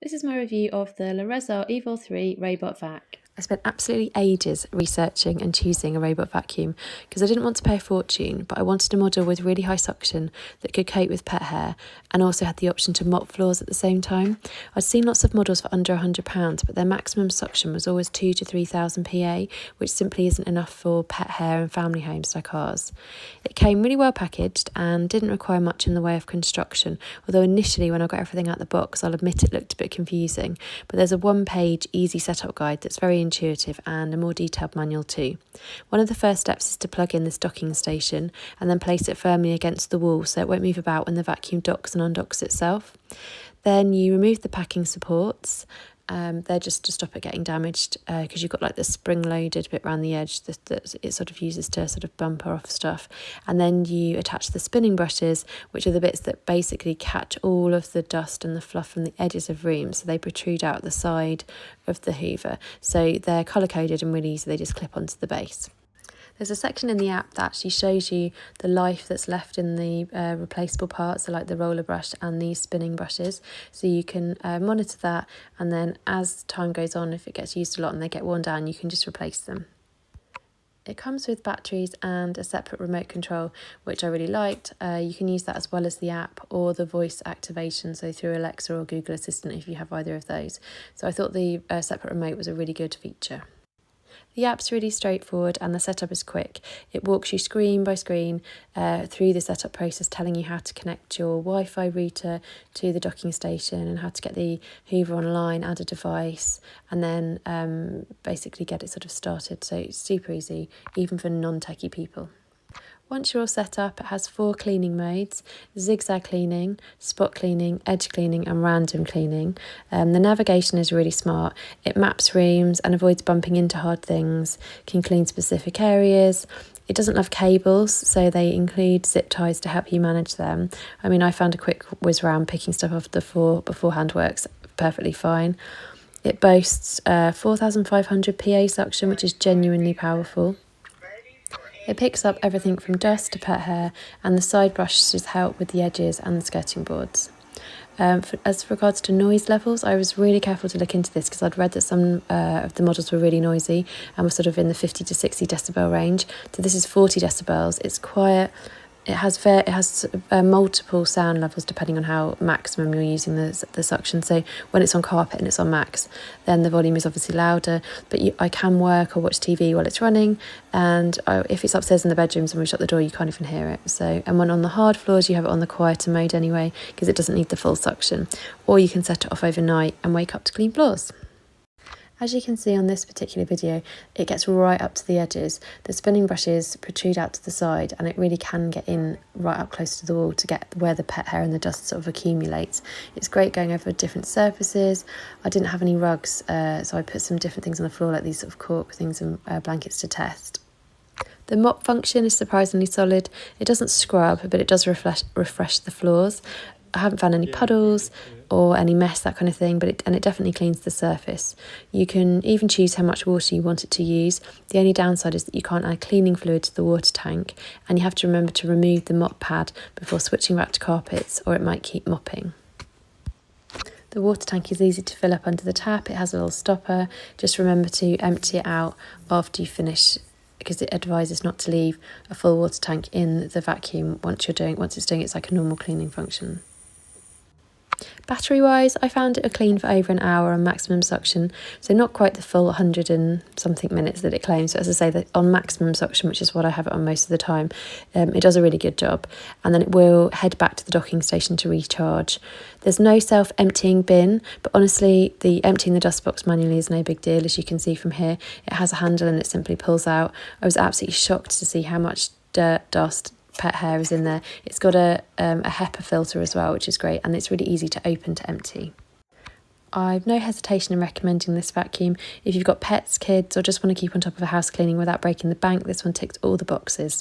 This is my review of the Laresar Evol 3 Robot Vac. I spent absolutely ages researching and choosing a robot vacuum because I didn't want to pay a fortune, but I wanted a model with really high suction that could cope with pet hair and also had the option to mop floors at the same time. I'd seen lots of models for under £100, but their maximum suction was always 2,000 to 3,000 PA, which simply isn't enough for pet hair and family homes like ours. It came really well packaged and didn't require much in the way of construction, although initially when I got everything out the box, I'll admit it looked a bit confusing, but there's a one-page easy setup guide that's very intuitive and a more detailed manual too. One of the first steps is to plug in this docking station and then place it firmly against the wall so it won't move about when the vacuum docks and undocks itself. Then you remove the packing supports. They're just to stop it getting damaged because you've got like the spring-loaded bit around the edge that it sort of uses to sort of bumper off stuff. And then you attach the spinning brushes, which are the bits that basically catch all of the dust and the fluff from the edges of rooms. So they protrude out the side of the hoover. So they're colour-coded and really easy. They just clip onto the base. There's a section in the app that actually shows you the life that's left in the replaceable parts, so like the roller brush and these spinning brushes. So you can monitor that, and then as time goes on, if it gets used a lot and they get worn down, you can just replace them. It comes with batteries and a separate remote control, which I really liked. You can use that as well as the app or the voice activation, so through Alexa or Google Assistant if you have either of those. So I thought the separate remote was a really good feature. The app's really straightforward and the setup is quick. It walks you screen by screen through the setup process, telling you how to connect your Wi-Fi router to the docking station and how to get the hoover online, add a device, and then basically get it sort of started. So it's super easy, even for non-techie people. Once you're all set up, it has 4 cleaning modes: zigzag cleaning, spot cleaning, edge cleaning and random cleaning. The navigation is really smart. It maps rooms and avoids bumping into hard things, can clean specific areas. It doesn't love cables, so they include zip ties to help you manage them. I mean, I found a quick whiz around picking stuff off the floor beforehand works perfectly fine. It boasts 4,500 PA suction, which is genuinely powerful. It picks up everything from dust to pet hair, and the side brushes help with the edges and the skirting boards. As regards to noise levels, I was really careful to look into this because I'd read that some of the models were really noisy and were sort of in the 50 to 60 decibel range. So this is 40 decibels. It's quiet. It has multiple sound levels depending on how maximum you're using the suction. So when it's on carpet and it's on max, then the volume is obviously louder. But I can work or watch TV while it's running, and if it's upstairs in the bedrooms and we shut the door, you can't even hear it. So, and when on the hard floors, you have it on the quieter mode anyway because it doesn't need the full suction. Or you can set it off overnight and wake up to clean floors. As you can see on this particular video, it gets right up to the edges. The spinning brushes protrude out to the side and it really can get in right up close to the wall to get where the pet hair and the dust sort of accumulates. It's great going over different surfaces. I didn't have any rugs, so I put some different things on the floor like these sort of cork things and blankets to test. The mop function is surprisingly solid. It doesn't scrub, but it does refresh the floors. I haven't found any puddles or any mess, that kind of thing, but it definitely cleans the surface. You can even choose how much water you want it to use. The only downside is that you can't add cleaning fluid to the water tank, and you have to remember to remove the mop pad before switching back to carpets, or it might keep mopping. The water tank is easy to fill up under the tap. It has a little stopper. Just remember to empty it out after you finish, because it advises not to leave a full water tank in the vacuum once it's doing its like a normal cleaning function. Battery wise, I found it a clean for over an hour on maximum suction, so not quite the full 100 and something minutes that it claims. So as I say, that on maximum suction, which is what I have it on most of the time, it does a really good job, and then it will head back to the docking station to recharge. There's no self-emptying bin, but honestly, the emptying the dust box manually is no big deal. As you can see from here, it has a handle and it simply pulls out. I was absolutely shocked to see how much dirt, dust, pet hair is in there. It's got a HEPA filter as well, which is great, and it's really easy to open to empty. I've no hesitation in recommending this vacuum. If you've got pets, kids, or just want to keep on top of a house cleaning without breaking the bank, this one ticks all the boxes.